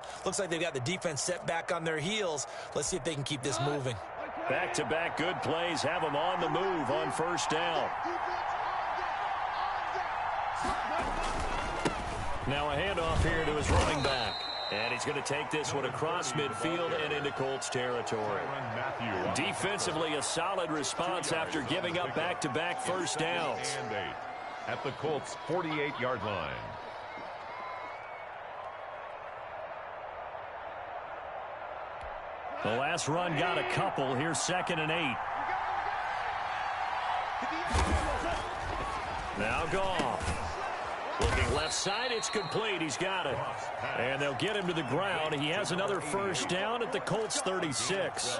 ball. Looks like they've got the defense set back on their heels. Let's see if they can keep this moving. Back-to-back good plays have them on the move on first down. Now a handoff here to his running back. And he's going to take this one across midfield and into Colts territory. Defensively, a solid response after giving up back-to-back first downs. At the Colts' 48-yard line. The last run got a couple. Here's 2nd and 8. Now Goff. Looking left side, it's complete. He's got it. And they'll get him to the ground. He has another first down at the Colts 36.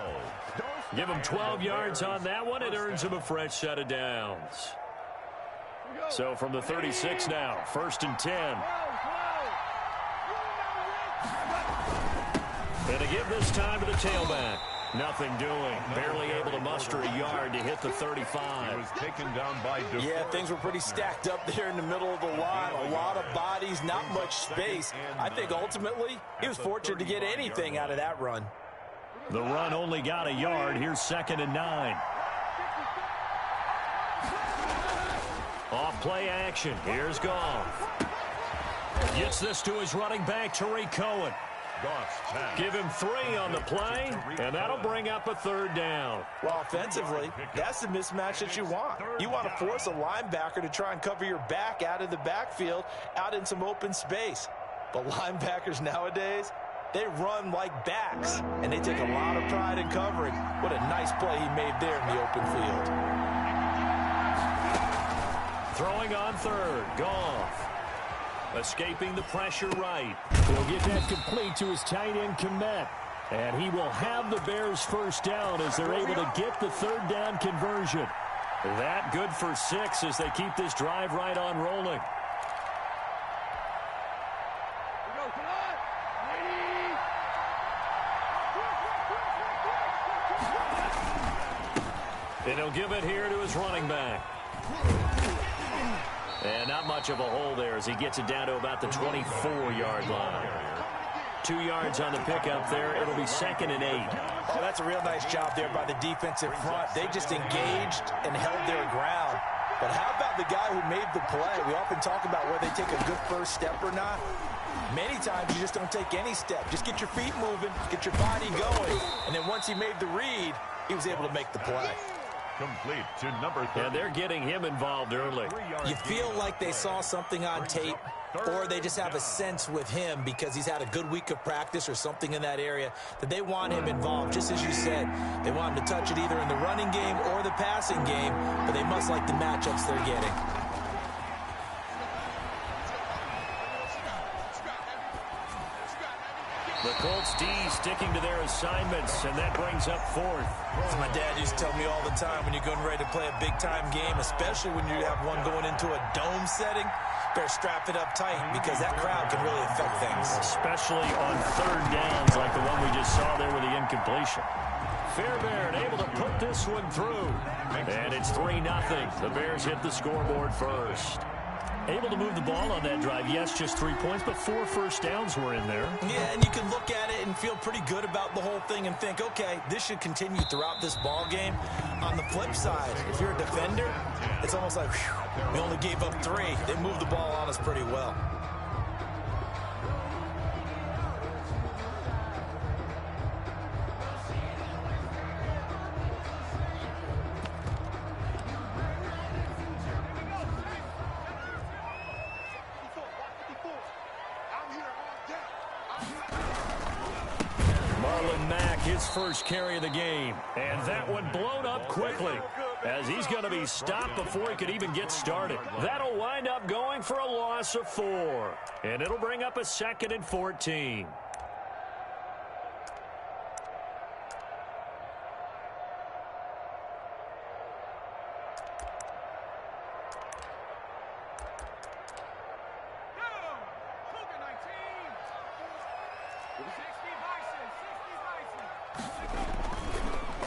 Give him 12 yards on that one. It earns him a fresh set of downs. So from the 36 now, 1st and 10. And to give this time to the tailback. Nothing doing. Barely able to muster a yard to hit the 35. He was taken down by DeForest. Yeah, things were pretty stacked up there in the middle of the line. A lot of bodies, not much space. I think ultimately he was fortunate to get anything out of that run. The run only got a yard. Here's 2nd and 9. Off play action. Here's Goff. Gets this to his running back, Tariq Cohen. Give him 3 on the play, and that'll bring up a 3rd down. Well, offensively, that's the mismatch that you want. You want to force a linebacker to try and cover your back out of the backfield, out in some open space. But linebackers nowadays, they run like backs, and they take a lot of pride in covering. What a nice play he made there in the open field. Throwing on 3rd, Goff. Escaping the pressure right. He'll get that complete to his tight end, Kmet. And he will have the Bears first down as they're able to get the 3rd down conversion. That good for 6 as they keep this drive right on rolling. And he'll give it here to his running back. And not much of a hole there as he gets it down to about the 24-yard line. 2 yards on the pickup there. It'll be 2nd and 8. Oh, that's a real nice job there by the defensive front. They just engaged and held their ground. But how about the guy who made the play? We often talk about whether they take a good first step or not. Many times you just don't take any step. Just get your feet moving, get your body going. And then once he made the read, he was able to make the play. Complete to number 30. And they're getting him involved early. You feel like they saw something on tape, or they just have a sense with him because he's had a good week of practice or something in that area that they want him involved. Just as you said, they want him to touch it either in the running game or the passing game, but they must like the matchups they're getting. The Colts D sticking to their assignments, and that brings up 4th. As my dad used to tell me all the time, when you're getting ready to play a big-time game, especially when you have one going into a dome setting, better strap it up tight because that crowd can really affect things. Especially on 3rd downs like the one we just saw there with the incompletion. Fairbairn able to put this one through. And it's 3-0. The Bears hit the scoreboard first. Able to move the ball on that drive. Yes, just 3 points, but 4 first downs were in there. Yeah, and you can look at it and feel pretty good about the whole thing and think, okay, this should continue throughout this ball game. On the flip side, if you're a defender, it's almost like, whew, we only gave up 3. They moved the ball on us pretty well. His first carry of the game. And that one blown up quickly as he's going to be stopped before he could even get started. That'll wind up going for a loss of 4. And it'll bring up a 2nd and 14.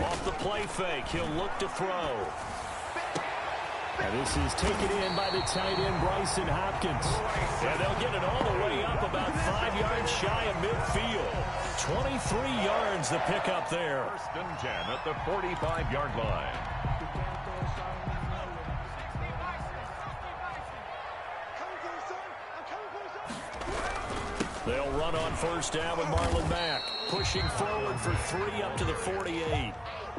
Off the play fake, he'll look to throw. And this is taken in by the tight end, Bryson Hopkins. And they'll get it all the way up about 5 yards shy of midfield. 23 yards the pickup there. First and 10 at the 45-yard line. They'll run on first down with Marlon Mack, pushing forward for 3 up to the 48.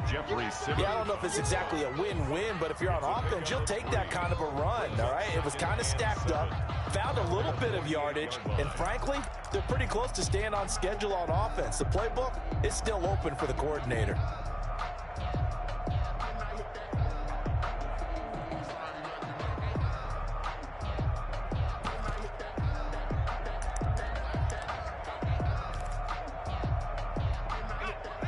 Jeffrey Simmons. Yeah, I don't know if it's exactly a win-win, but if you're on offense, you'll take that kind of a run, all right? It was kind of stacked up, found a little bit of yardage, and frankly, they're pretty close to staying on schedule on offense. The playbook is still open for the coordinator.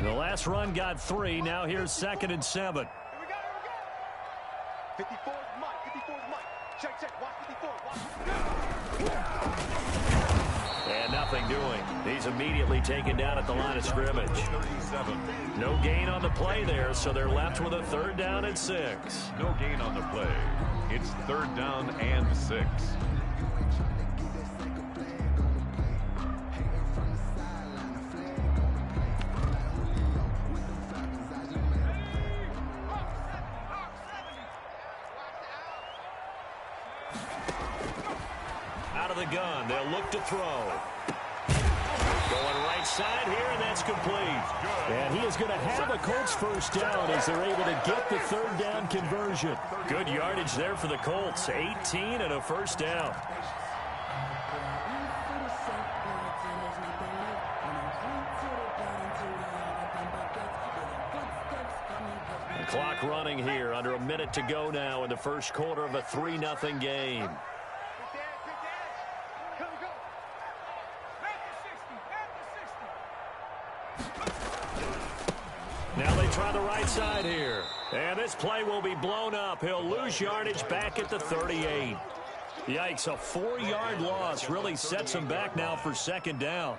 The last run got 3. Now here's 2nd and 7. Here we go. 54 is Mike. 54 is Mike. Check. Watch 54. And nothing doing. He's immediately taken down at the line of scrimmage. 37. No gain on the play there, so they're left with a 3rd down and 6. No gain on the play. It's 3rd down and 6. Out of the gun, they'll look to throw. Going right side here, and that's complete. And he is going to have a Colts first down as they're able to get the 3rd down conversion. Good yardage there for the Colts. 18 and a first down. The clock running here, under a minute to go now in the first quarter of a 3-0 game. Now they try the right side here. And this play will be blown up. He'll lose yardage back at the 38. Yikes, a 4-yard loss really sets him back now for 2nd down.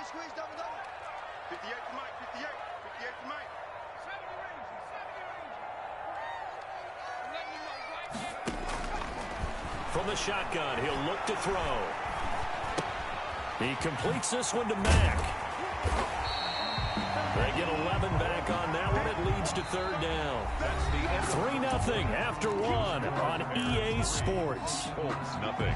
Squeeze, double. 58 to Mike. 58 to Mike. 70 range. From the shotgun, he'll look to throw. He completes this one to Mack. They get 11 back on that one. It leads to 3rd down. That's the end. 3-0 after 1 on EA Sports. Colts, nothing.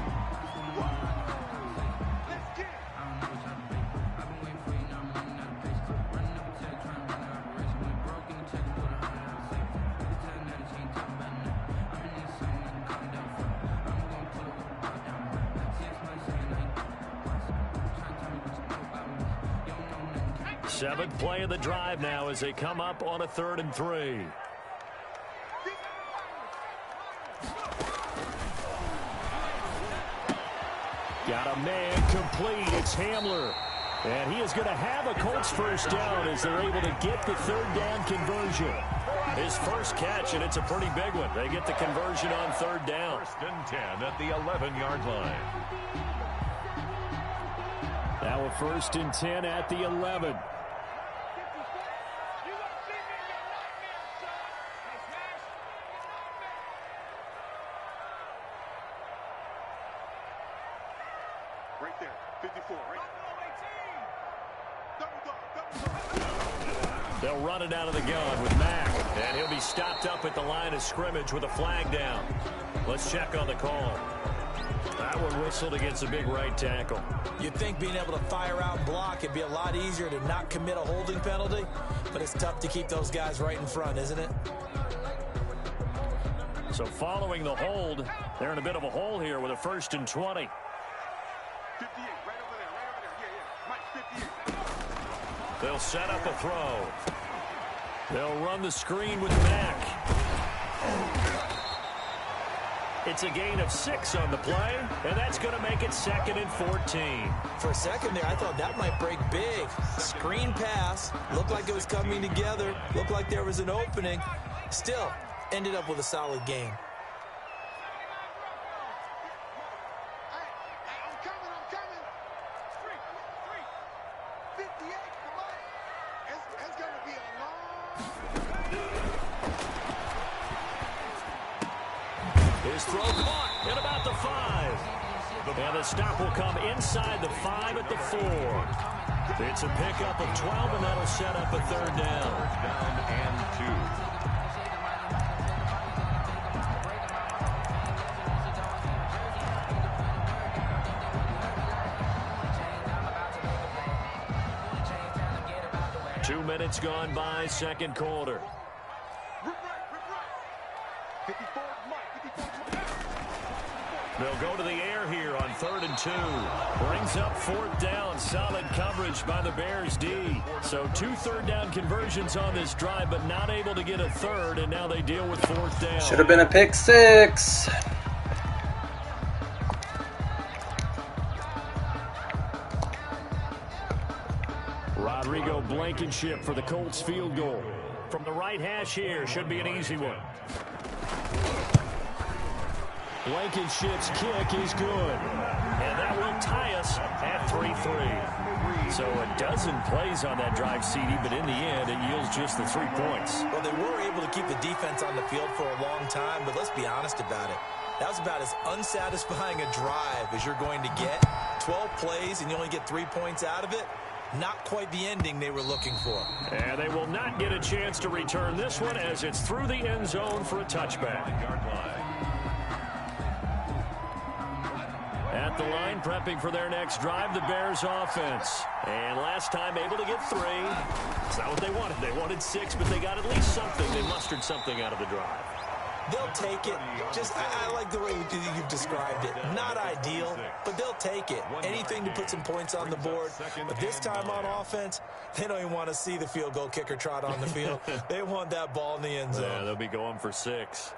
Seventh play of the drive now as they come up on a 3rd and 3. Got a man complete. It's Hamler. And he is going to have a Colts first down as they're able to get the 3rd down conversion. His first catch, and it's a pretty big one. They get the conversion on 3rd down. 1st and 10 at the 11-yard line. Now a 1st and 10 at the 11. Right there. 54. Right. They'll run it out of the gun with Mack. And he'll be stopped up at the line of scrimmage with a flag down. Let's check on the call. That one whistled against a big right tackle. You'd think being able to fire out and block it'd be a lot easier to not commit a holding penalty, but it's tough to keep those guys right in front, isn't it? So following the hold, they're in a bit of a hole here with a 1st and 20. 58, right over there. Yeah. Mike, 58. They'll set up a throw. They'll run the screen with Mack. It's a gain of 6 on the play, and that's going to make it 2nd and 14. For a second there, I thought that might break big. Screen pass, looked like it was coming together, looked like there was an opening. Still, ended up with a solid game. His throw caught at about the 5. And the stop will come inside the 5 at the 4. It's a pickup of 12, and that'll set up a third down. Third down and 2. Two minutes gone by, second quarter. They'll go to the air here on 3rd and 2. Brings up 4th down. Solid coverage by the Bears D. So 2 third-down conversions on this drive, but not able to get a third, and now they deal with 4th down. Should have been a pick 6. Rodrigo Blankenship for the Colts field goal. From the right hash here, should be an easy one. Blankenship's kick is good. And that will tie us at 3-3. So a dozen plays on that drive, CD, but in the end, it yields just the 3 points. Well, they were able to keep the defense on the field for a long time, but let's be honest about it. That was about as unsatisfying a drive as you're going to get. 12 plays and you only get 3 points out of it. Not quite the ending they were looking for. And they will not get a chance to return this one as it's through the end zone for a touchback. At the line, prepping for their next drive, the Bears offense. And last time able to get 3. It's not what they wanted. They wanted 6, but they got at least something. They mustered something out of the drive. They'll take it. Just, I like the way you've described it. Not ideal, but they'll take it. Anything to put some points on the board. But this time on offense, they don't even want to see the field goal kicker trot on the field. They want that ball in the end zone. Yeah, they'll be going for 6.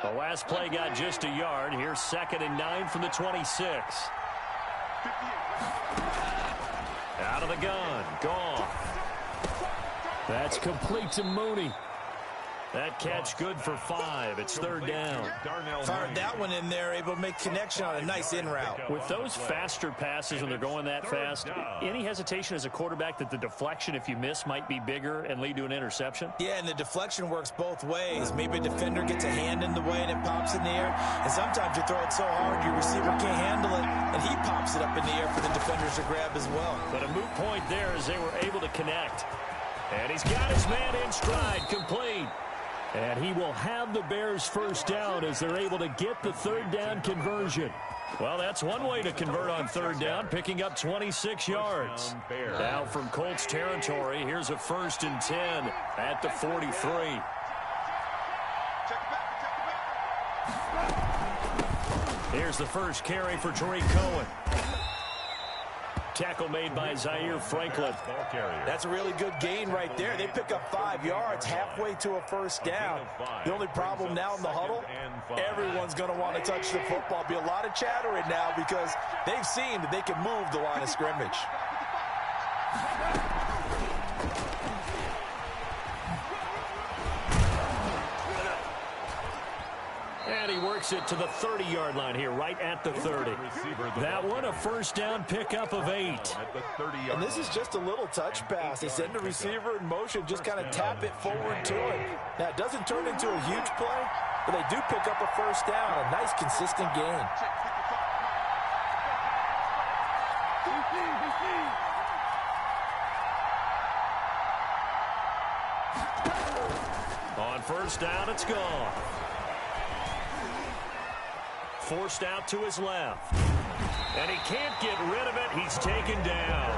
The last play got just a yard. Here's 2nd and 9 from the 26. Out of the gun. Gone. That's complete to Mooney. That catch good for 5. It's 3rd down. Fired that one in there, able to make connection on a nice in route. With those faster passes when they're going that fast, any hesitation as a quarterback that the deflection, if you miss, might be bigger and lead to an interception? Yeah, and the deflection works both ways. Maybe a defender gets a hand in the way and it pops in the air. And sometimes you throw it so hard your receiver can't handle it, and he pops it up in the air for the defenders to grab as well. But a moot point there as they were able to connect. And he's got his man in stride, complete. And he will have the Bears first down as they're able to get the 3rd down conversion. Well, that's one way to convert on 3rd down, picking up 26 yards. Now from Colts territory, here's a 1st and 10 at the 43. Here's the first carry for Tariq Cohen. Tackle made by Zaire Franklin. That's a really good gain right there. They pick up 5 yards halfway to a 1st down. The only problem now in the huddle, everyone's going to want to touch the football. Be a lot of chattering now because they've seen that they can move the line of scrimmage. And he works it to the 30-yard line here, right at the 30. That one, a 1st down pickup of 8. And this is just a little touch pass. They send the receiver in motion, just kind of tap it forward to him. Now, it doesn't turn into a huge play, but they do pick up a 1st down, a nice, consistent gain. On 1st down, it's gone. Forced out to his left. And he can't get rid of it. He's taken down.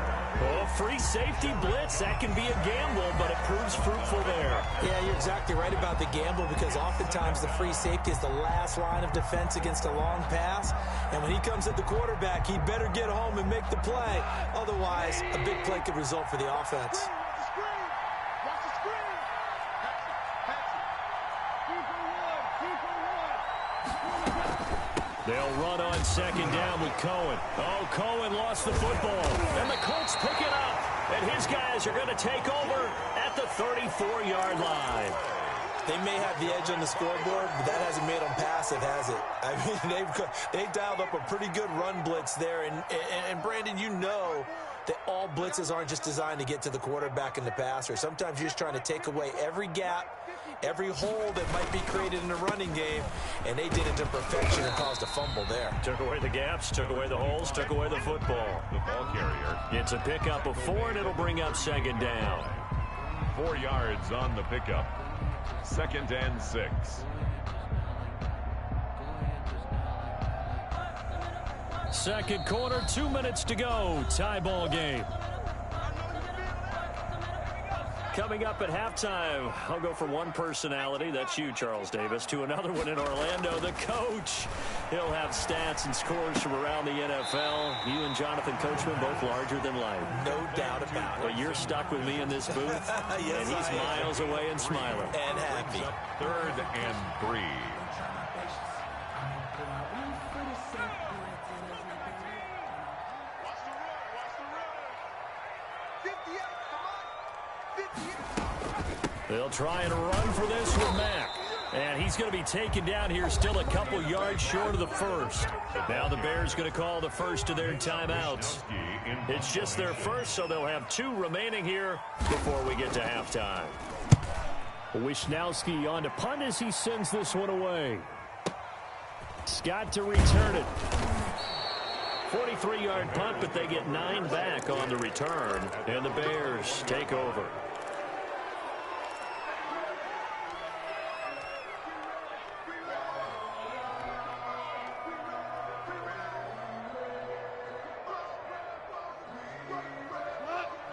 Oh, free safety blitz. That can be a gamble, but it proves fruitful there. Yeah, you're exactly right about the gamble because oftentimes the free safety is the last line of defense against a long pass. And when he comes at the quarterback, he better get home and make the play. Otherwise, a big play could result for the offense. They'll run on 2nd down with Cohen. Oh, Cohen lost the football. And the Colts pick it up. And his guys are going to take over at the 34-yard line. They may have the edge on the scoreboard, but that hasn't made them passive, has it? I mean, they dialed up a pretty good run blitz there. And Brandon, you know All blitzes aren't just designed to get to the quarterback and the passer. Sometimes you're just trying to take away every gap, every hole that might be created in the running game, and they did it to perfection and caused a fumble there. Took away the gaps, took away the holes, took away the football. The ball carrier. It's a pickup of 4, and it'll bring up second down. 4 yards on the pickup. 2nd and 6. Second quarter, 2 minutes to go. Tie ball game. Coming up at halftime, I'll go from one personality, that's you, Charles Davis, to another one in Orlando, the coach. He'll have stats and scores from around the NFL. You and Jonathan Coachman, both larger than life. No doubt about it. But you're stuck with me in this booth, yes, and he's miles away and smiling. And happy. 3rd and 3. They'll try and run for this with Mack. And he's going to be taken down here still a couple yards short of the first. Now the Bears going to call the first of their timeouts. It's just their first, so they'll have 2 remaining here before we get to halftime. Wisnowski on to punt as he sends this one away. Scott to return it. 43-yard punt, but they get 9 back on the return. And the Bears take over.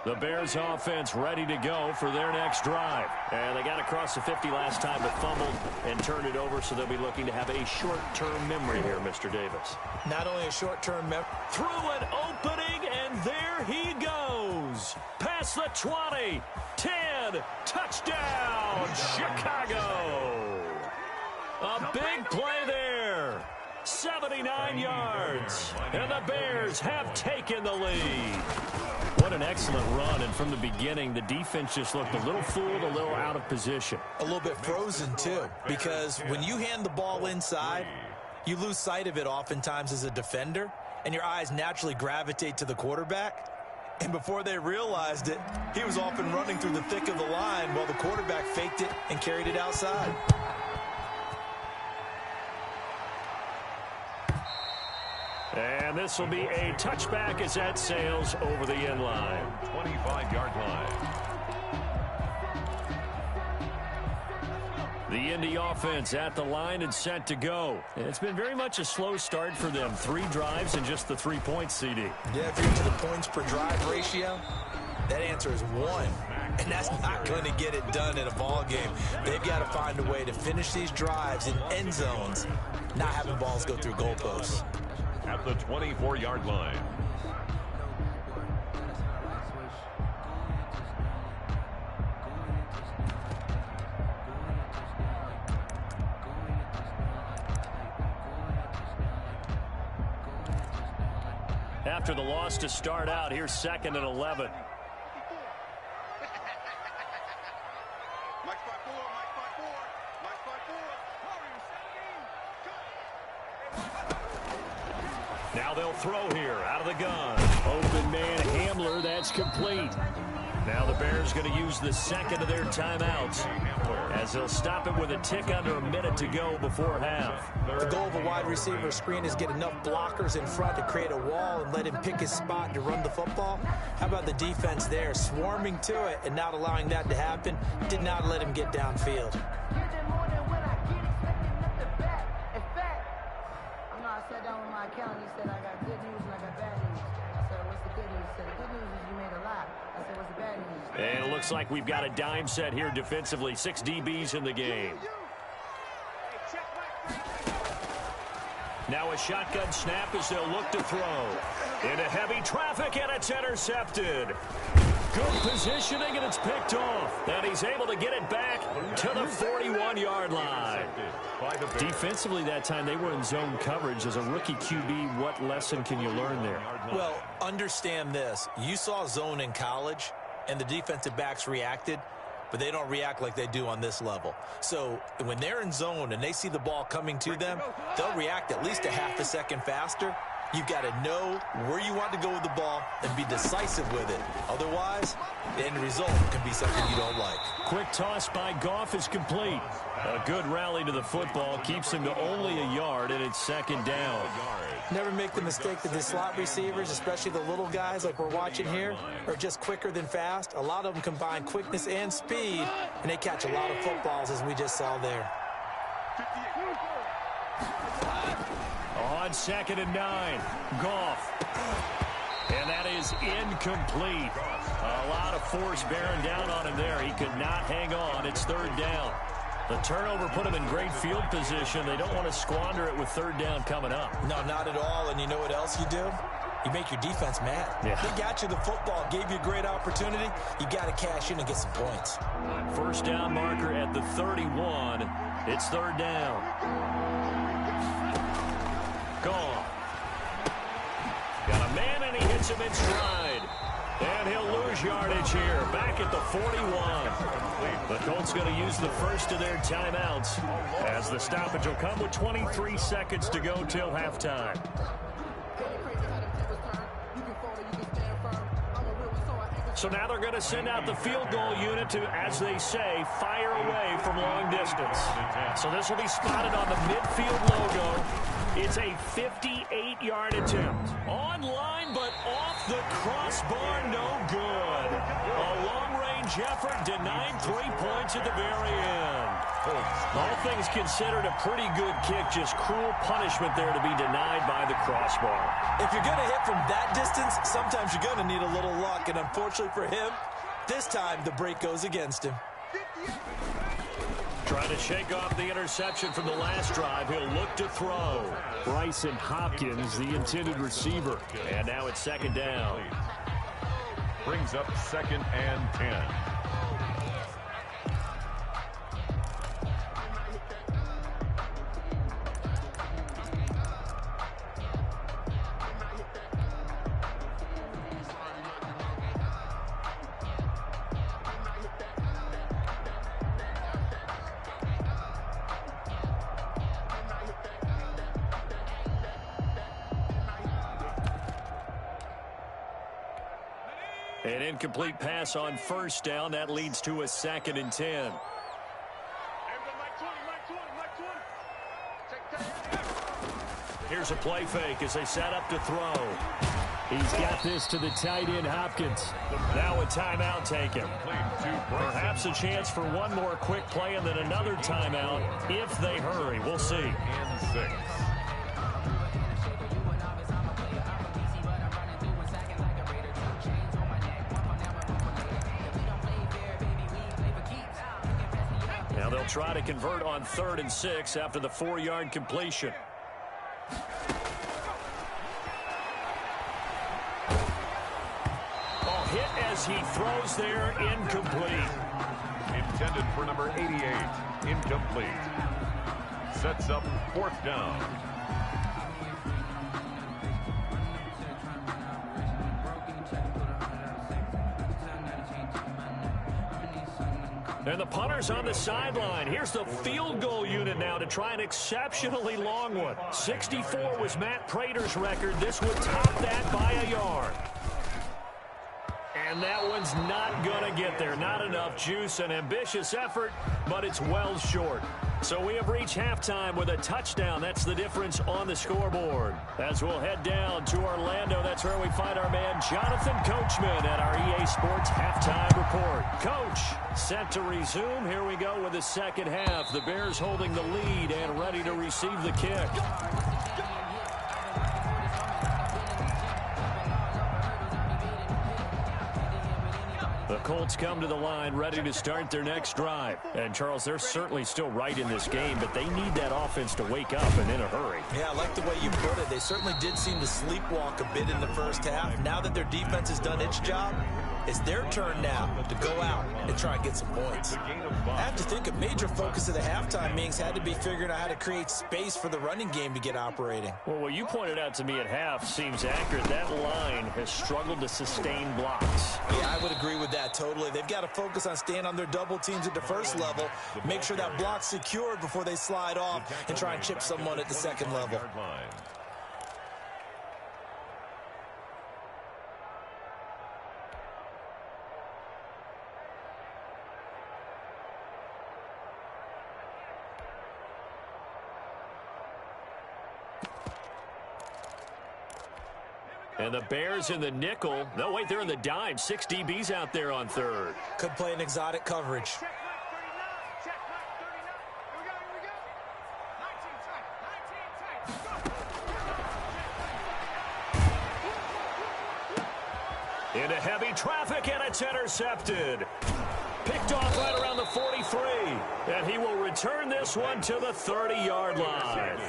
The Bears offense ready to go for their next drive. And they got across the 50 last time but fumbled and turned it over, so they'll be looking to have a short-term memory here, Mr. Davis. Not only a short-term memory. Through an opening, and there he goes. Past the 20, 10, touchdown, Chicago. A big play there. 79 yards, and the Bears have taken the lead. What an excellent run, and from the beginning, the defense just looked a little fooled, a little out of position. A little bit frozen, too, because when you hand the ball inside, you lose sight of it oftentimes as a defender, and your eyes naturally gravitate to the quarterback. And before they realized it, he was off and running through the thick of the line while the quarterback faked it and carried it outside. And this will be a touchback as that sails over the end line. 25-yard line. The Indy offense at the line and set to go. And it's been very much a slow start for them. 3 drives and just the 3 points, CD. Yeah, if you're into the points per drive ratio, that answer is 1. And that's not going to get it done in a ball game. They've got to find a way to finish these drives in end zones, not having balls go through goalposts. At the 24-yard line. After the loss to start out, here's 2nd and 11. Now they'll throw here out of the gun. Open man Hamler, that's complete. Now the Bears going to use the second of their timeouts as they'll stop it with a tick under a minute to go before half. The goal of a wide receiver screen is get enough blockers in front to create a wall and let him pick his spot to run the football. How about the defense there, swarming to it and not allowing that to happen? Did not let him get downfield. I sat down with my accountant. He said, I got good news and I got bad news. I said, what's the good news? He said, the good news is you made a lot. I said, what's the bad news? And it looks like we've got a dime set here defensively. 6 DBs in the game. Now a shotgun snap as they'll look to throw. Into heavy traffic, and it's intercepted. Good positioning, and it's picked off. And he's able to get it back to the 41-yard line. Defensively that time, they were in zone coverage. As a rookie QB, what lesson can you learn there? Well, understand this. You saw zone in college, and the defensive backs reacted, but they don't react like they do on this level. So when they're in zone and they see the ball coming to them, they'll react at least a half a second faster. You've got to know where you want to go with the ball and be decisive with it. Otherwise, the end result can be something you don't like. Quick toss by Goff is complete. A good rally to the football keeps him to only a yard, and it's second down. Never make the mistake that the slot receivers, especially the little guys like we're watching here, are just quicker than fast. A lot of them combine quickness and speed, and they catch a lot of footballs, as we just saw there. On 2nd and 9, Goff. And that is incomplete. A lot of force bearing down on him there. He could not hang on. It's 3rd down. The turnover put him in great field position. They don't want to squander it with 3rd down coming up. No, not at all. And you know what else you do? You make your defense mad. Yeah. They got you the football, gave you a great opportunity. You got to cash in and get some points. 1st down marker at the 31. It's 3rd down. Gone. Got a man, and he hits him in stride. And he'll lose yardage here. Back at the 41. The Colts going to use the first of their timeouts as the stoppage will come with 23 seconds to go till halftime. So now they're going to send out the field goal unit to, as they say, fire away from long distance. So this will be spotted on the midfield logo. It's a 58-yard attempt. On line, but off the crossbar, no good. A long-range effort denied 3 points at the very end. All things considered, a pretty good kick, just cruel punishment there to be denied by the crossbar. If you're going to hit from that distance, sometimes you're going to need a little luck. And unfortunately for him, this time the break goes against him. Trying to shake off the interception from the last drive. He'll look to throw. Bryson Hopkins, the intended receiver. And now it's 2nd down. Brings up 2nd and 10. An incomplete pass on 1st down. That leads to a 2nd and 10. Here's a play fake as they set up to throw. He's got this to the tight end, Hopkins. Now a timeout taken. Perhaps a chance for one more quick play and then another timeout if they hurry. We'll see. And 6. Now they'll try to convert on 3rd and 6 after the 4-yard completion. Ball hit as he throws there, incomplete. Intended for number 88. Incomplete. Sets up 4th down. And the punter's on the sideline. Here's the field goal unit now to try an exceptionally long one. 64 was Matt Prater's record. This would top that by a yard. And that one's not going to get there. Not enough juice. An ambitious effort, but it's well short. So we have reached halftime with a touchdown. That's the difference on the scoreboard. As we'll head down to Orlando, that's where we find our man Jonathan Coachman at our EA Sports Halftime Report. Coach, set to resume. Here we go with the second half. The Bears holding the lead and ready to receive the kick. The Colts come to the line ready to start their next drive. And, Charles, they're certainly still right in this game, but they need that offense to wake up and in a hurry. Yeah, I like the way you put it. They certainly did seem to sleepwalk a bit in the first half. Now that their defense has done its job, it's their turn now to go out and try and get some points. I have to think a major focus of the halftime meetings had to be figuring out how to create space for the running game to get operating. Well, what you pointed out to me at half seems accurate. That line has struggled to sustain blocks. Yeah, I would agree with that totally. They've got to focus on staying on their double teams at the first level, make sure that block's secured before they slide off and try and chip someone at the second level. And the Bears in the nickel. No, wait, they're in the dime. 6 DBs out there on third. Could play an exotic coverage. Into heavy traffic, and it's intercepted. Picked off right around the 43. And he will return this one to the 30-yard line.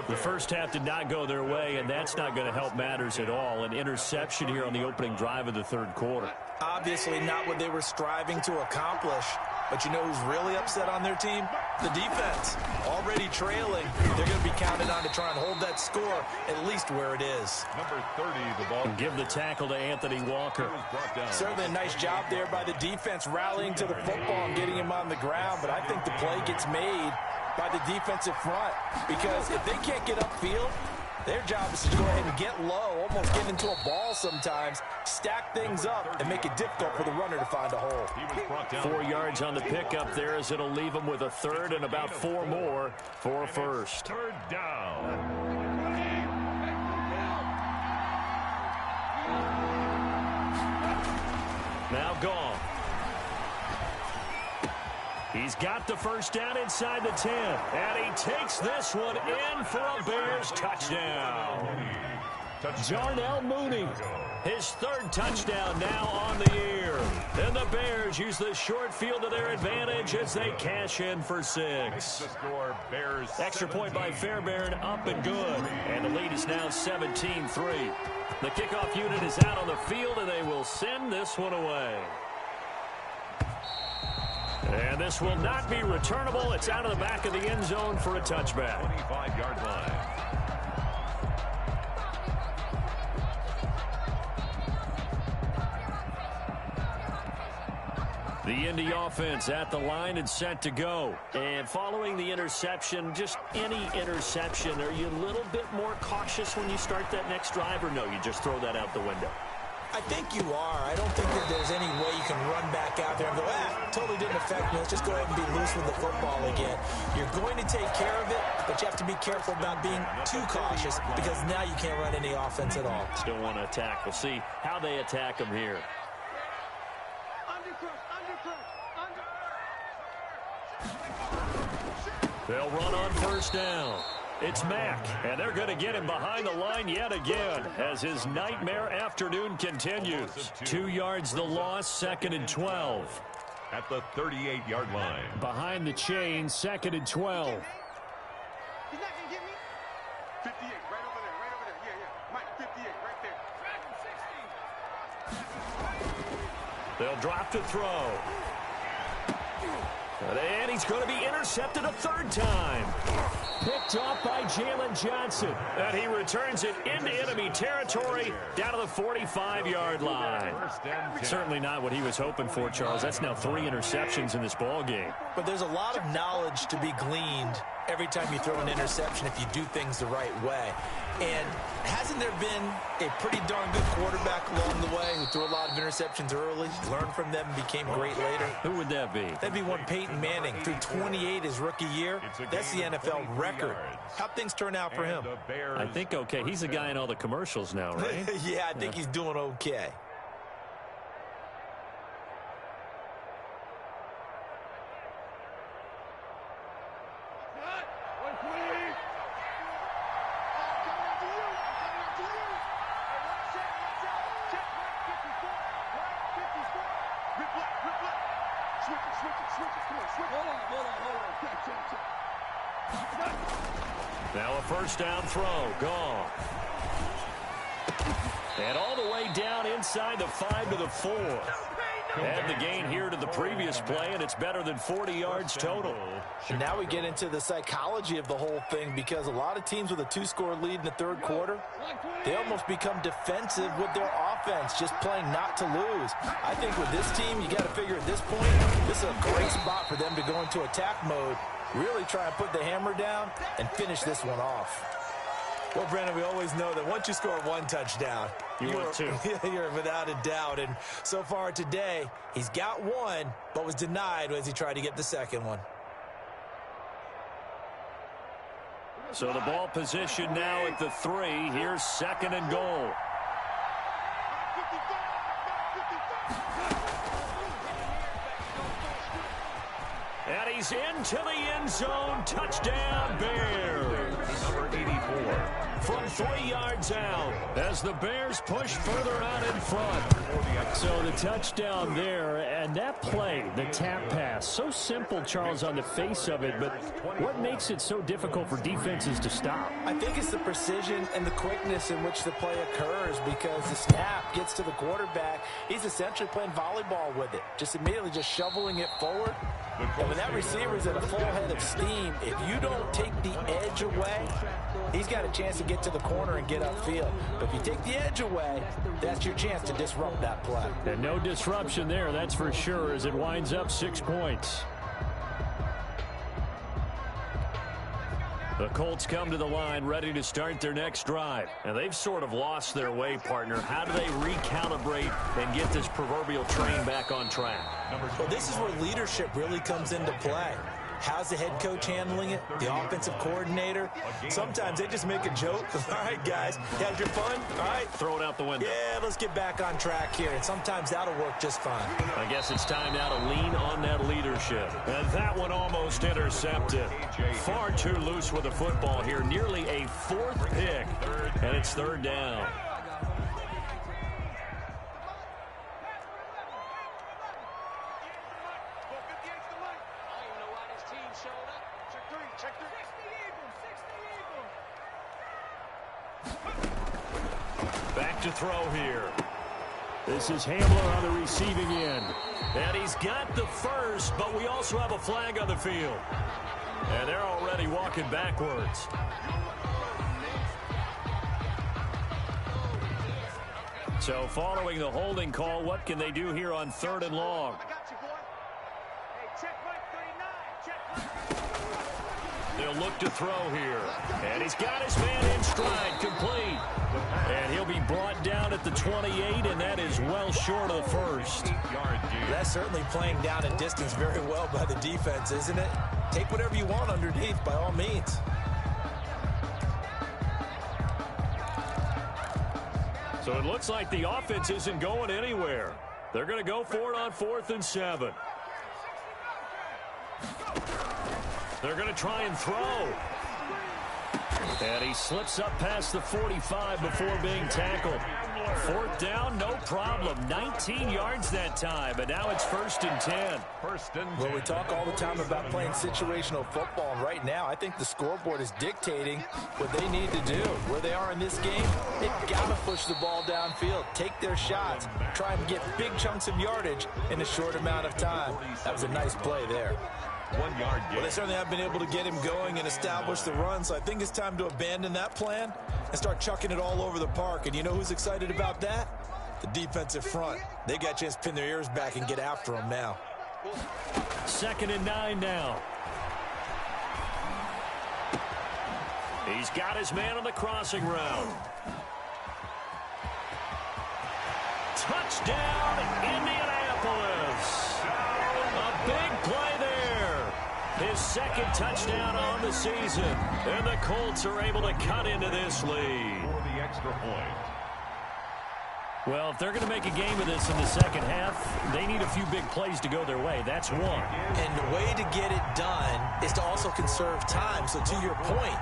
The first half did not go their way, and that's not going to help matters at all. An interception here on the opening drive of the third quarter. Obviously not what they were striving to accomplish. But you know who's really upset on their team? The defense. Already trailing. They're going to be counted on to try and hold that score at least where it is. Number 30, the ball. And give the tackle to Anthony Walker. Certainly a nice job there by the defense rallying to the football and getting him on the ground. But I think the play gets made by the defensive front. Because if they can't get upfield, their job is to go ahead and get low, almost get into a ball sometimes, stack things up, and make it difficult for the runner to find a hole. 4 yards on the pickup there as it'll leave him with a third and about 4 more for a first. Third down. Now gone. He's got the first down inside the 10. And he takes this one in for a Bears touchdown. Jarnell Mooney, his third touchdown now on the year. And the Bears use the short field to their advantage as they cash in for 6. Extra point by Fairbairn, up and good. And the lead is now 17-3. The kickoff unit is out on the field, and they will send this one away. And this will not be returnable. It's out of the back of the end zone for a touchback. 25-yard line. The Indy offense at the line and set to go. And following the interception, just any interception, are you a little bit more cautious when you start that next drive, or no, you just throw that out the window? I think you are. I don't think that there's any way you can run back out there and go, totally didn't affect me. Let's just go ahead and be loose with the football again. You're going to take care of it, but you have to be careful about being too cautious because now you can't run any offense at all. Still want to attack. We'll see how they attack them here. They'll run on first down. It's Mack, and they're going to get him behind the line yet again as his nightmare afternoon continues. 2 yards the loss, 2nd and 12. At the 38-yard line. Behind the chain, 2nd and 12. He's not going to get me. 58, right over there. Yeah. Mike, 58, right there. They'll drop to throw. And he's going to be intercepted a third time. Picked off by Jalen Johnson. And he returns it into enemy territory down to the 45-yard line. Certainly not what he was hoping for, Charles. That's now 3 interceptions in this ball game. But there's a lot of knowledge to be gleaned every time you throw an interception if you do things the right way. And hasn't there been a pretty darn good quarterback along the way who threw a lot of interceptions early, learned from them, and became great later? Who would that be? That'd be one Peyton Manning. Threw 28 his rookie year. That's the NFL record. How'd things turn out for him? I think okay. He's a guy in all the commercials now, right? Yeah, I think he's doing okay. Now a first down throw. Gone. And all the way down inside the 5 to the 4. Add the gain here to the previous play, and it's better than 40 yards total. And now we get into the psychology of the whole thing because a lot of teams with a 2-score lead in the third quarter, they almost become defensive with their offense, just playing not to lose. I think with this team, you got to figure at this point, this is a great spot for them to go into attack mode, really try and put the hammer down and finish this one off. Well, Brandon, we always know that once you score 1 touchdown, you're 2. You're without a doubt. And so far today, he's got 1, but was denied as he tried to get the second one. So the ball position now at the 3. Here's 2nd and goal. he's into the end zone. Touchdown, Bears. Number 84. From 3 yards out as the Bears push further out in front. So the touchdown there, and that play, the tap pass, so simple, Charles, on the face of it, but what makes it so difficult for defenses to stop? I think it's the precision and the quickness in which the play occurs, because the snap gets to the quarterback. He's essentially playing volleyball with it, just immediately just shoveling it forward. And when that receiver's at a full head of steam, if you don't take the edge away, he's got a chance to get to the corner and get upfield. But if you take the edge away, that's your chance to disrupt that play. And no disruption there, that's for sure, as it winds up 6 points. The Colts come to the line ready to start their next drive. And they've sort of lost their way, partner. How do they recalibrate and get this proverbial train back on track? Well, this is where leadership really comes into play. How's the head coach handling it? The offensive coordinator? Sometimes they just make a joke. All right, guys, you had your fun? All right. Throw it out the window. Yeah, let's get back on track here. And sometimes that'll work just fine. I guess it's time now to lean on that leadership. And that one almost intercepted. Far too loose with the football here. Nearly a 4th pick. And it's 3rd down. Back to throw here. This is Hamler on the receiving end. And he's got the first, but we also have a flag on the field. And they're already walking backwards. So following the holding call, what can they do here on 3rd and long? They'll look to throw here. And he's got his man in stride, complete. And he'll be brought down at the 28, and that is well short of the first. That's certainly playing down a distance very well by the defense, isn't it? Take whatever you want underneath, by all means. So it looks like the offense isn't going anywhere. They're going to go for it on 4th and 7. They're going to try and throw. And he slips up past the 45 before being tackled. 4th down, no problem. 19 yards that time, but now it's 1st and 10. Well, we talk all the time about playing situational football, and right now I think the scoreboard is dictating what they need to do. Where they are in this game, they've got to push the ball downfield, take their shots, try and get big chunks of yardage in a short amount of time. That was a nice play there. 1 yard gain. Well, they certainly have been able to get him going and establish the run, so I think it's time to abandon that plan and start chucking it all over the park. And you know who's excited about that? The defensive front. They got a chance to pin their ears back and get after him now. 2nd and 9 now. He's got his man on the crossing route. Touchdown, Indianapolis. A big play there. His 2nd touchdown on the season. And the Colts are able to cut into this lead. For the extra point. Well, if they're going to make a game of this in the second half, they need a few big plays to go their way. That's one. And the way to get it done is to also conserve time. So to your point,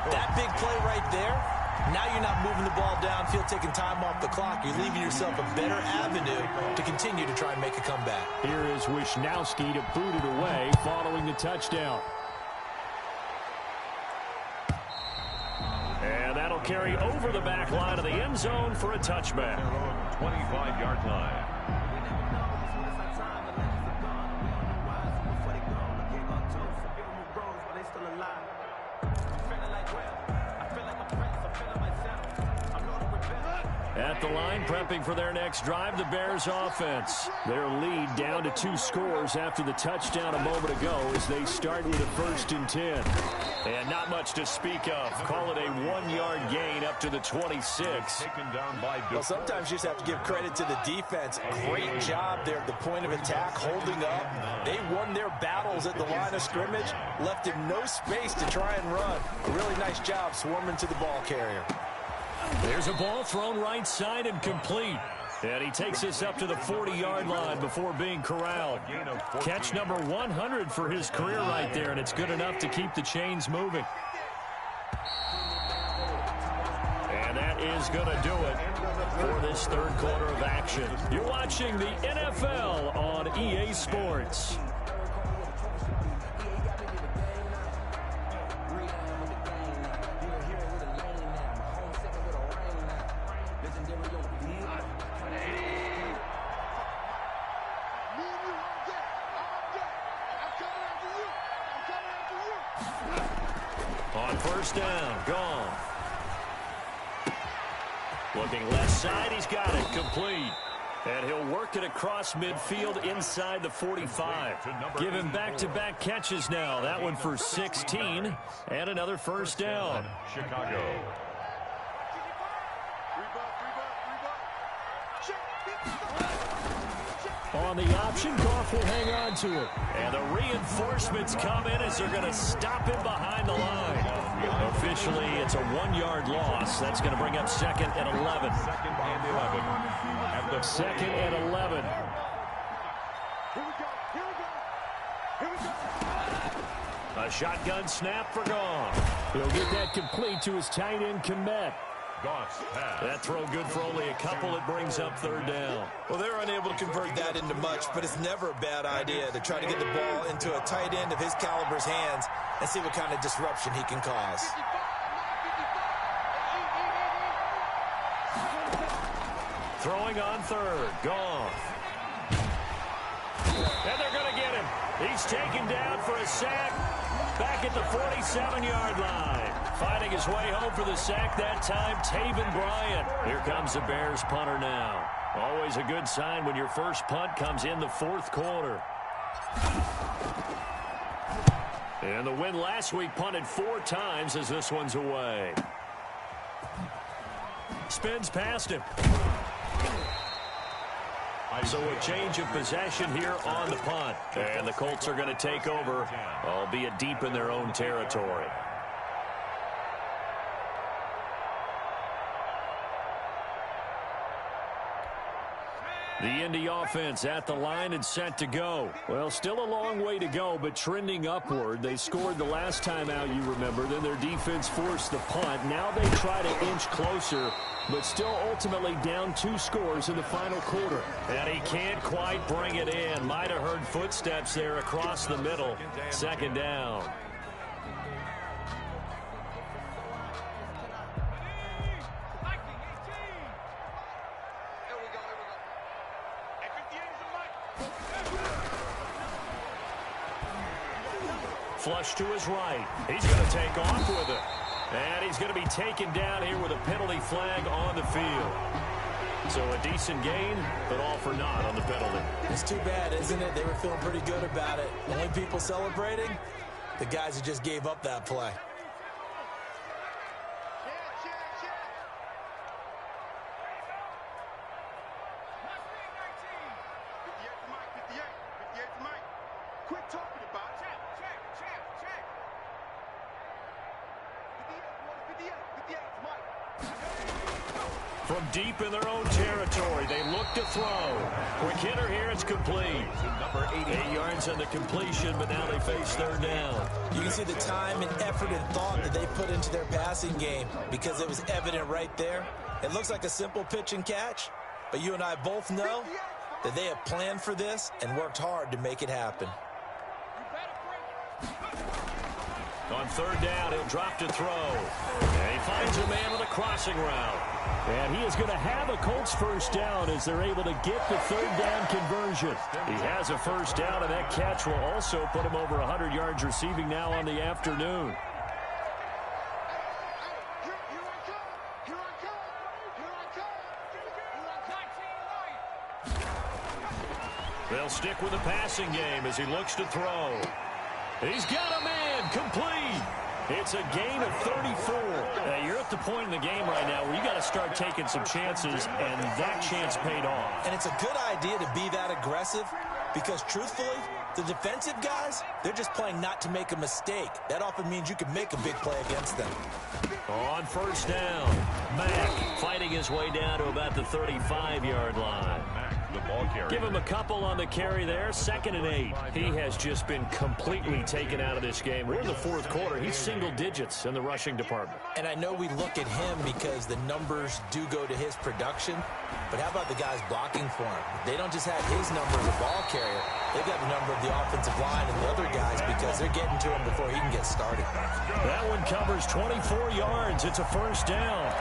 that big play right there, now you're not moving the ball downfield, taking time off the clock. You're leaving yourself a better avenue to continue to try and make a comeback. Here is Wisnowski to boot it away following the touchdown. And that'll carry over the back line of the end zone for a touchback. 25-yard line. At the line, prepping for their next drive, the Bears offense. Their lead down to 2 scores after the touchdown a moment ago as they start with a 1st and 10. And not much to speak of. Call it a 1-yard gain up to the 26. Taken down by Well, sometimes you just have to give credit to the defense. Great job there at the point of attack, holding up. They won their battles at the line of scrimmage, left him no space to try and run. A really nice job swarming to the ball carrier. There's a ball thrown right side and complete. And he takes us up to the 40-yard line before being corralled. Catch number 100 for his career right there, and it's good enough to keep the chains moving. And that is going to do it for this third quarter of action. You're watching the NFL on EA Sports. On first down, gone. Looking left side, he's got it, complete. And he'll work it across midfield inside the 45. Give him back-to-back catches now. That one for 16 and another first down. Chicago. On the option, Goff will hang on to it. And the reinforcements come in as they're going to stop him behind the line. Officially, it's a 1-yard loss. That's going to bring up second and 11. Second and 11. At the Second and 11. A shotgun snap for Goff. He'll get that complete to his tight end, Kmet. That throw good for only a couple. It brings up third down. Well, they're unable to convert that into much, but it's never a bad idea to try to get the ball into a tight end of his caliber's hands and see what kind of disruption he can cause. Throwing on third. Goff. And they're going to get him. He's taken down for a sack back at the 47-yard line. Fighting his way home for the sack that time, Taven Bryan. Here comes the Bears punter now. Always a good sign when your first punt comes in the fourth quarter. And the win last week punted 4 times as this one's away. Spins past him. So a change of possession here on the punt. And the Colts are going to take over, albeit deep in their own territory. The Indy offense at the line and set to go. Well, still a long way to go, but trending upward. They scored the last time out, you remember. Then their defense forced the punt. Now they try to inch closer, but still ultimately down 2 scores in the final quarter. And he can't quite bring it in. Might have heard footsteps there across the middle. Second down. Flush to his right. He's going to take off with it. And he's going to be taken down here with a penalty flag on the field. So a decent gain, but all for naught on the penalty. It's too bad, isn't it? They were feeling pretty good about it. Only people celebrating, the guys who just gave up that play. Quit talking about it. From deep in their own territory, they look to throw. Quick hitter here, it's complete. 8 yards on the completion, but now they face third down. You can see the time and effort and thought that they put into their passing game because it was evident right there. It looks like a simple pitch and catch, but you and I both know that they have planned for this and worked hard to make it happen. On third down, he'll drop to throw. And he finds a man on a crossing route. And he is going to have a Colts first down as they're able to get the third down conversion. He has a first down, and that catch will also put him over 100 yards receiving now on the afternoon. They'll stick with the passing game as he looks to throw. He's got a man, complete. It's a gain of 34. You're at the point in the game right now where you got to start taking some chances, and that chance paid off. And it's a good idea to be that aggressive, Because truthfully, the defensive guys, they're just playing not to make a mistake. That often means you can make a big play against them. On first down, Mack fighting his way down to about the 35-yard line. The ball carrier. Give him a couple on the carry there. 2nd and 8. He has just been completely taken out of this game. We're in the fourth quarter. He's single digits in the rushing department. And I know we look at him because the numbers do go to his production. But how about the guys blocking for him? They don't just have his number as a ball carrier. They've got the number of the offensive line and the other guys because they're getting to him before he can get started. That one covers 24 yards. It's a first down.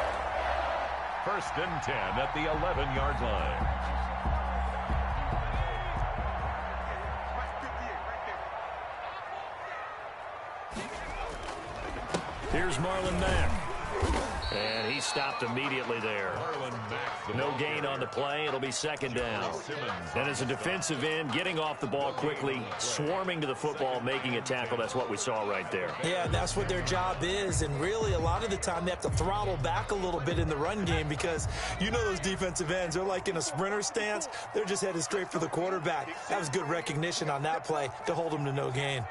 1st and 10 at the 11-yard line. Here's Marlon Mack. And he stopped immediately there. No gain on the play. It'll be 2nd down. And as a defensive end, getting off the ball quickly, swarming to the football, making a tackle, that's what we saw right there. Yeah, that's what their job is. And really, a lot of the time, they have to throttle back a little bit in the run game because you know those defensive ends, they're like in a sprinter stance. They're just headed straight for the quarterback. That was good recognition on that play to hold them to no gain.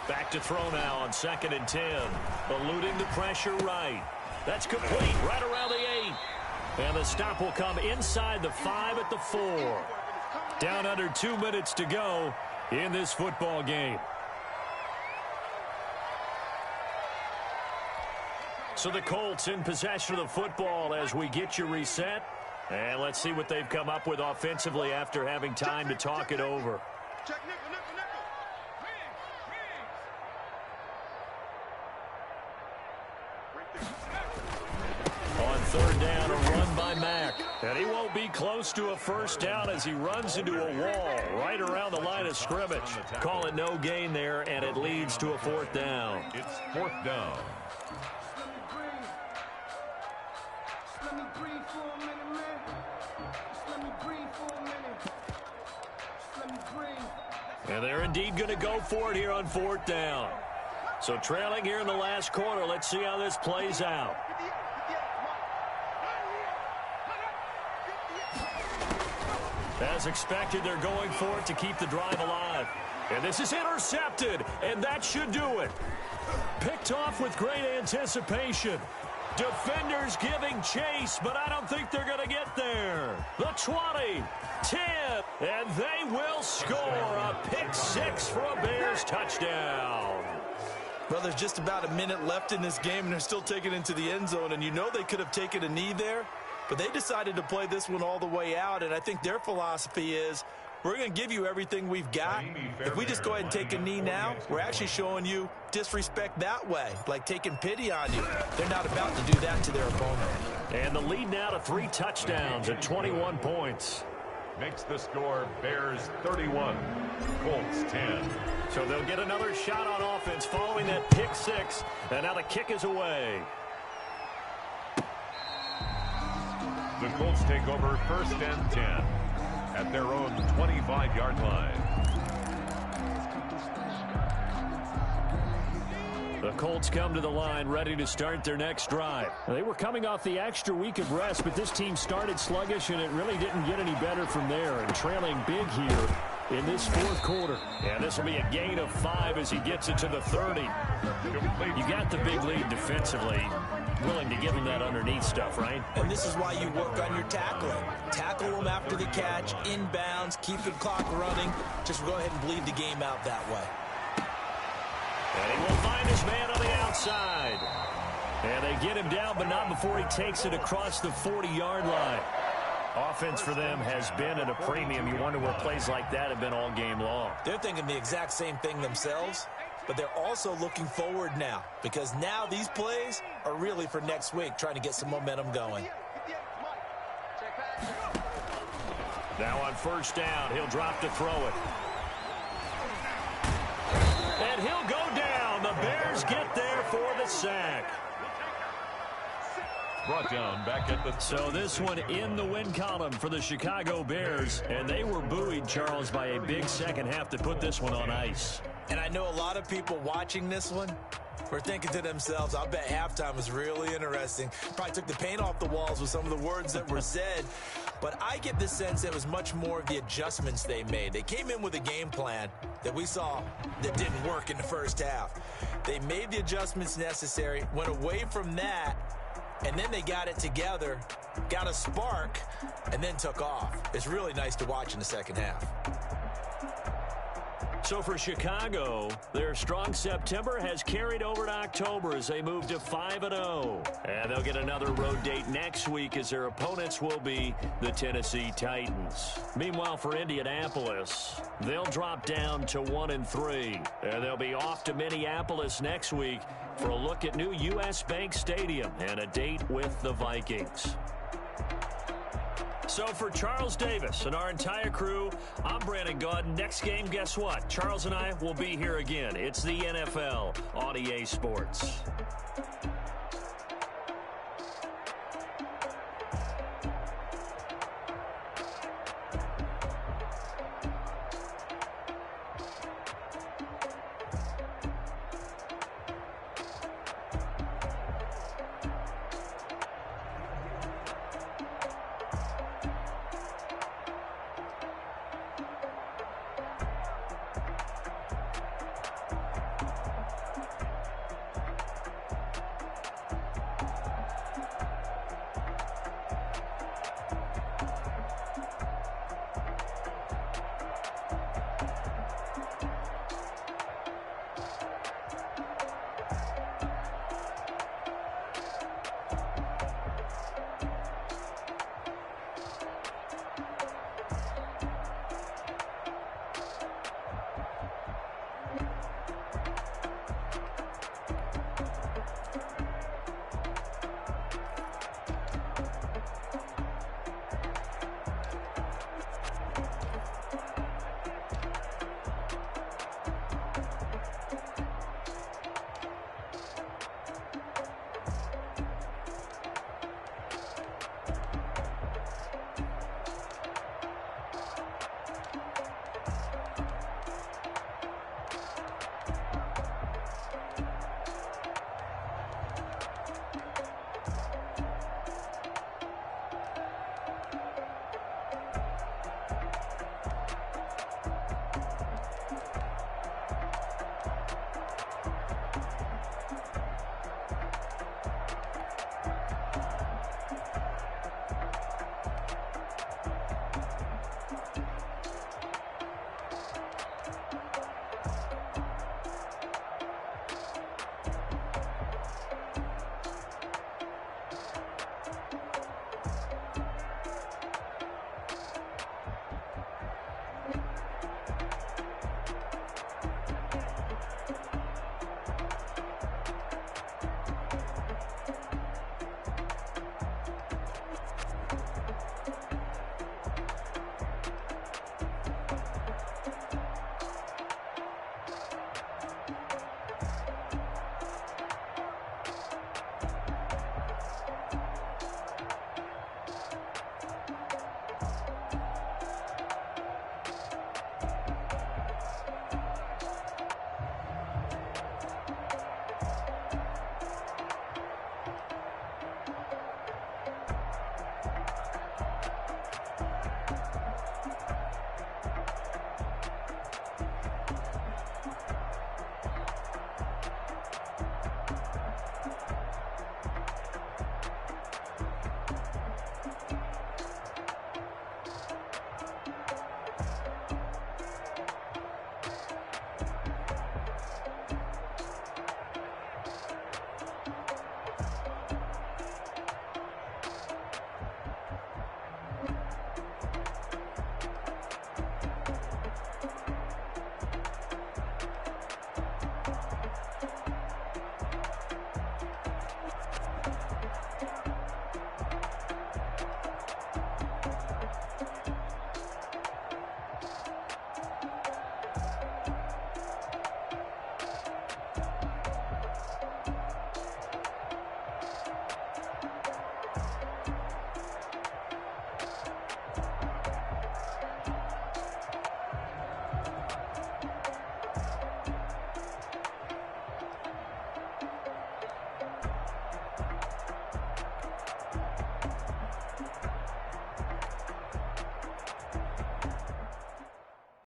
Back to throw now on 2nd and 10. Eluding the pressure right. That's complete right around the 8. And the stop will come inside the 5 at the 4. Down under 2 minutes to go in this football game. So the Colts in possession of the football as we get you reset. And let's see what they've come up with offensively after having time to talk it over. On 3rd down, a run by Mack. And he won't be close to a first down as he runs into a wall right around the line of scrimmage. Call it no gain there, and it leads to a 4th down. It's 4th down. And they're indeed going to go for it here on 4th down. So trailing here in the last quarter, let's see how this plays out. As expected, they're going for it to keep the drive alive. And this is intercepted, and that should do it. Picked off with great anticipation. Defenders giving chase, but I don't think they're going to get there. The 20, 10, and they will score a pick 6 for a Bears touchdown. Well, there's just about a minute left in this game, and they're still taking it into the end zone. And you know they could have taken a knee there, but they decided to play this one all the way out. And I think their philosophy is, we're going to give you everything we've got. If we just go ahead and take a knee now, we're actually showing you disrespect that way, like taking pity on you. They're not about to do that to their opponent. And the lead now to 3 touchdowns at 21 points. Makes the score Bears 31, Colts 10. So they'll get another shot on offense following that pick 6. And now the kick is away. The Colts take over 1st and 10 at their own 25-yard line. The Colts come to the line ready to start their next drive. They were coming off the extra week of rest, but this team started sluggish, and it really didn't get any better from there. And trailing big here in this 4th quarter. And this will be a gain of 5 as he gets it to the 30. You got the big lead defensively. Willing to give him that underneath stuff, right? And this is why you work on your tackling. Tackle them after the catch, inbounds, keep the clock running. Just go ahead and bleed the game out that way. And he will find his man on the outside. And they get him down, but not before he takes it across the 40-yard line. Offense for them has been at a premium. You wonder what plays like that have been all game long. They're thinking the exact same thing themselves, but they're also looking forward now because now these plays are really for next week, trying to get some momentum going. Now on 1st down, he'll drop to throw it. And he'll go down. The Bears get there for the sack. Brought down back at the... So this one in the win column for the Chicago Bears. And they were buoyed, Charles, by a big second half to put this one on ice. And I know a lot of people watching this one, were thinking to themselves, I'll bet halftime was really interesting. Probably took the paint off the walls with some of the words that were said. But I get the sense that it was much more of the adjustments they made. They came in with a game plan that we saw that didn't work in the first half. They made the adjustments necessary, went away from that, and then they got it together, got a spark, and then took off. It's really nice to watch in the second half. So for Chicago, their strong September has carried over to October as they move to 5-0. And they'll get another road date next week as their opponents will be the Tennessee Titans. Meanwhile, for Indianapolis, they'll drop down to 1-3. And they'll be off to Minneapolis next week for a look at new U.S. Bank Stadium and a date with the Vikings. So for Charles Davis and our entire crew, I'm Brandon Gaudin. Next game, guess what? Charles and I will be here again. It's the NFL on EA Sports.